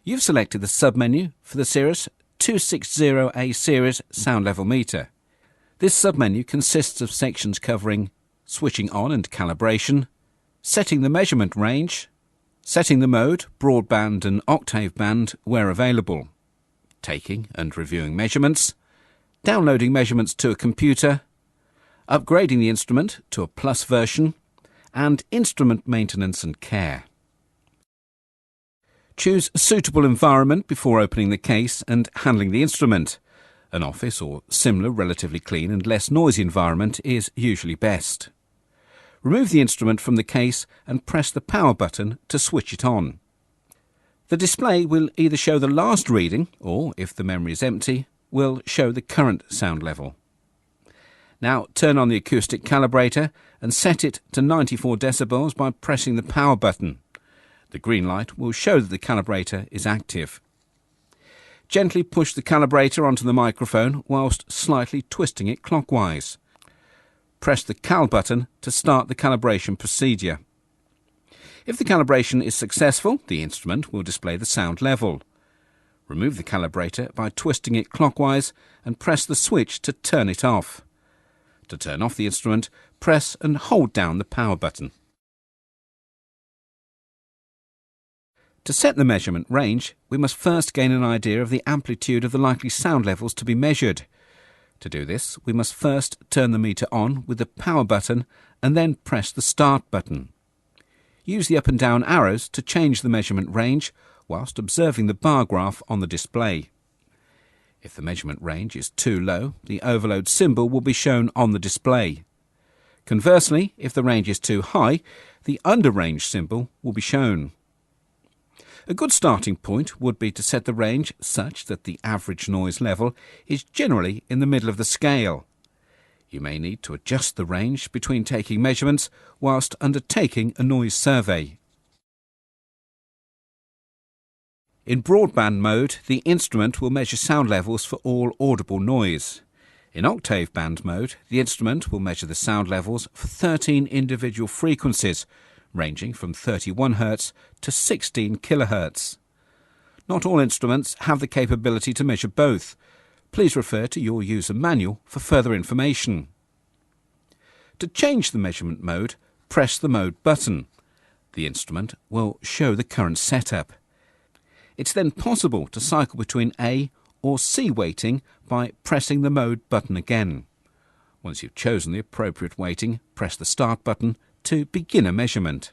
You've selected the submenu for the CR260A series sound level meter. This submenu consists of sections covering switching on and calibration, setting the measurement range, setting the mode, broadband and octave band where available, taking and reviewing measurements, downloading measurements to a computer, upgrading the instrument to a plus version, and instrument maintenance and care. Choose a suitable environment before opening the case and handling the instrument. An office or similar relatively clean and less noisy environment is usually best. Remove the instrument from the case and press the power button to switch it on. The display will either show the last reading or, if the memory is empty, will show the current sound level. Now turn on the acoustic calibrator and set it to 94 decibels by pressing the power button. The green light will show that the calibrator is active. Gently push the calibrator onto the microphone whilst slightly twisting it clockwise. Press the Cal button to start the calibration procedure. If the calibration is successful, the instrument will display the sound level. Remove the calibrator by twisting it clockwise and press the switch to turn it off. To turn off the instrument, press and hold down the power button. To set the measurement range, we must first gain an idea of the amplitude of the likely sound levels to be measured. To do this, we must first turn the meter on with the power button and then press the start button. Use the up and down arrows to change the measurement range whilst observing the bar graph on the display. If the measurement range is too low, the overload symbol will be shown on the display. Conversely, if the range is too high, the underrange symbol will be shown. A good starting point would be to set the range such that the average noise level is generally in the middle of the scale. You may need to adjust the range between taking measurements whilst undertaking a noise survey. In broadband mode, the instrument will measure sound levels for all audible noise. In octave band mode, the instrument will measure the sound levels for 13 individual frequencies, ranging from 31 Hz to 16 kHz. Not all instruments have the capability to measure both. Please refer to your user manual for further information. To change the measurement mode, press the mode button. The instrument will show the current setup. It's then possible to cycle between A or C weighting by pressing the mode button again. Once you've chosen the appropriate weighting, press the start button to begin a measurement.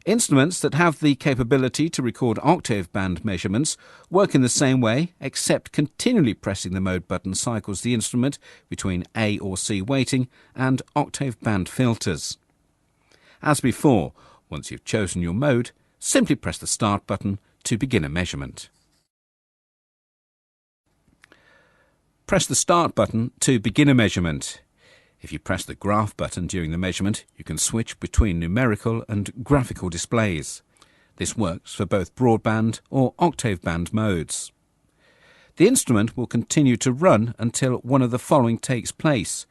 Instruments that have the capability to record octave band measurements work in the same way, except continually pressing the mode button cycles the instrument between A or C weighting and octave band filters. As before, once you've chosen your mode, simply press the start button to begin a measurement. Press the start button to begin a measurement. If you press the graph button during the measurement, you can switch between numerical and graphical displays. This works for both broadband or octave band modes. The instrument will continue to run until one of the following takes place.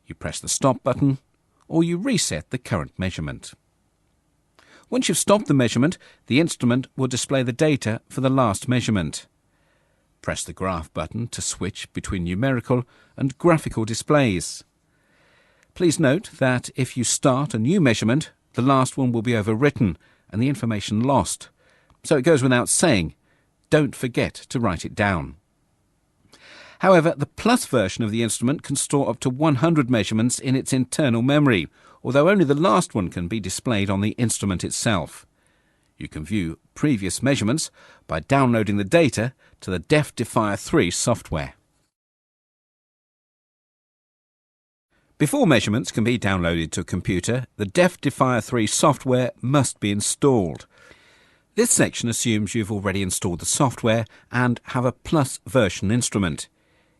You press the stop button or you reset the current measurement. Once you've stopped the measurement, the instrument will display the data for the last measurement. Press the graph button to switch between numerical and graphical displays. Please note that if you start a new measurement, the last one will be overwritten and the information lost. So it goes without saying, don't forget to write it down. However, the Plus version of the instrument can store up to 100 measurements in its internal memory, although only the last one can be displayed on the instrument itself. You can view previous measurements by downloading the data to the Defier 3 software. Before measurements can be downloaded to a computer, the Defier 3 software must be installed. This section assumes you've already installed the software and have a Plus version instrument.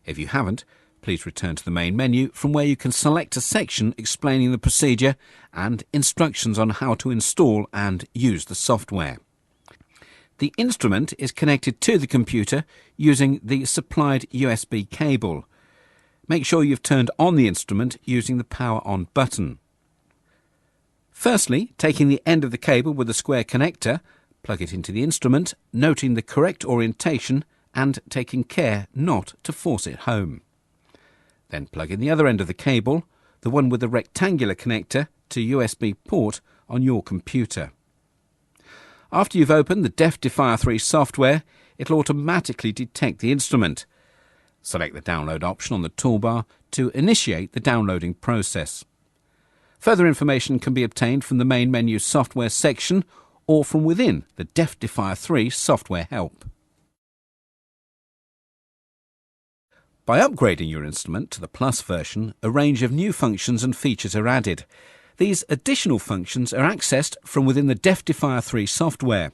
If you haven't, please return to the main menu from where you can select a section explaining the procedure and instructions on how to install and use the software. The instrument is connected to the computer using the supplied USB cable. Make sure you've turned on the instrument using the power on button. Firstly, taking the end of the cable with the square connector, Plug it into the instrument, noting the correct orientation and taking care not to force it home. Then plug in the other end of the cable, the one with the rectangular connector, to USB port on your computer. After you've opened the Deaf-Defier 3 software, it'll automatically detect the instrument. Select the download option on the toolbar to initiate the downloading process. Further information can be obtained from the main menu software section or from within the Deaf-Defier 3 software help. By upgrading your instrument to the Plus version, a range of new functions and features are added. These additional functions are accessed from within the Deaf-Defier 3 software.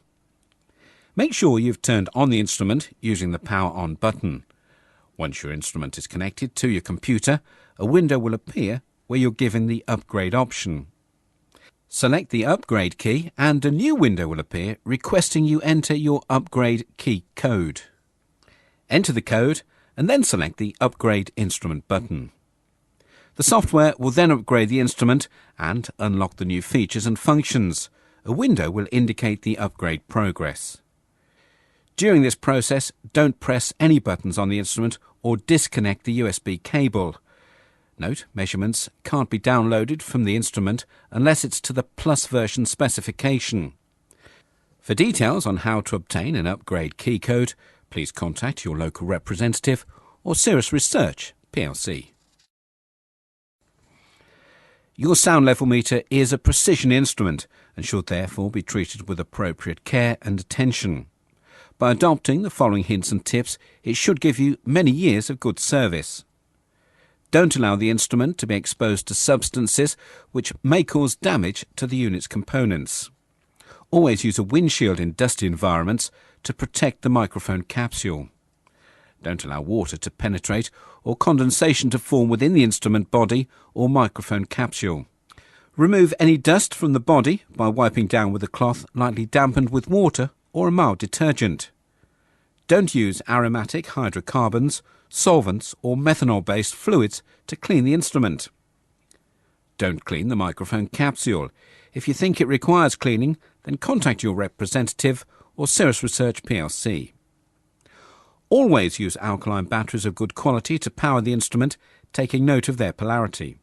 Make sure you've turned on the instrument using the Power On button. Once your instrument is connected to your computer, a window will appear where you're given the upgrade option. Select the upgrade key and a new window will appear requesting you enter your upgrade key code. Enter the code and then select the Upgrade Instrument button. The software will then upgrade the instrument and unlock the new features and functions. A window will indicate the upgrade progress. During this process, don't press any buttons on the instrument or disconnect the USB cable. Note, measurements can't be downloaded from the instrument unless it's to the Plus version specification. For details on how to obtain an upgrade key code, please contact your local representative or Cirrus Research plc. Your sound level meter is a precision instrument and should therefore be treated with appropriate care and attention. By adopting the following hints and tips, it should give you many years of good service. Don't allow the instrument to be exposed to substances which may cause damage to the unit's components. Always use a windshield in dusty environments to protect the microphone capsule. Don't allow water to penetrate or condensation to form within the instrument body or microphone capsule. Remove any dust from the body by wiping down with a cloth lightly dampened with water or a mild detergent. Don't use aromatic hydrocarbons, solvents or methanol-based fluids to clean the instrument. Don't clean the microphone capsule. If you think it requires cleaning, then contact your representative or Cirrus Research plc. Always use alkaline batteries of good quality to power the instrument, taking note of their polarity.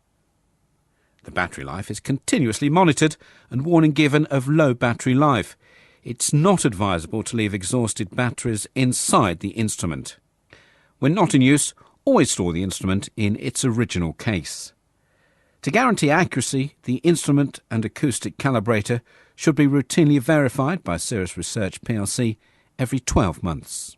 The battery life is continuously monitored and warning given of low battery life. It's not advisable to leave exhausted batteries inside the instrument. When not in use, always store the instrument in its original case. To guarantee accuracy, the instrument and acoustic calibrator should be routinely verified by Cirrus Research plc every 12 months.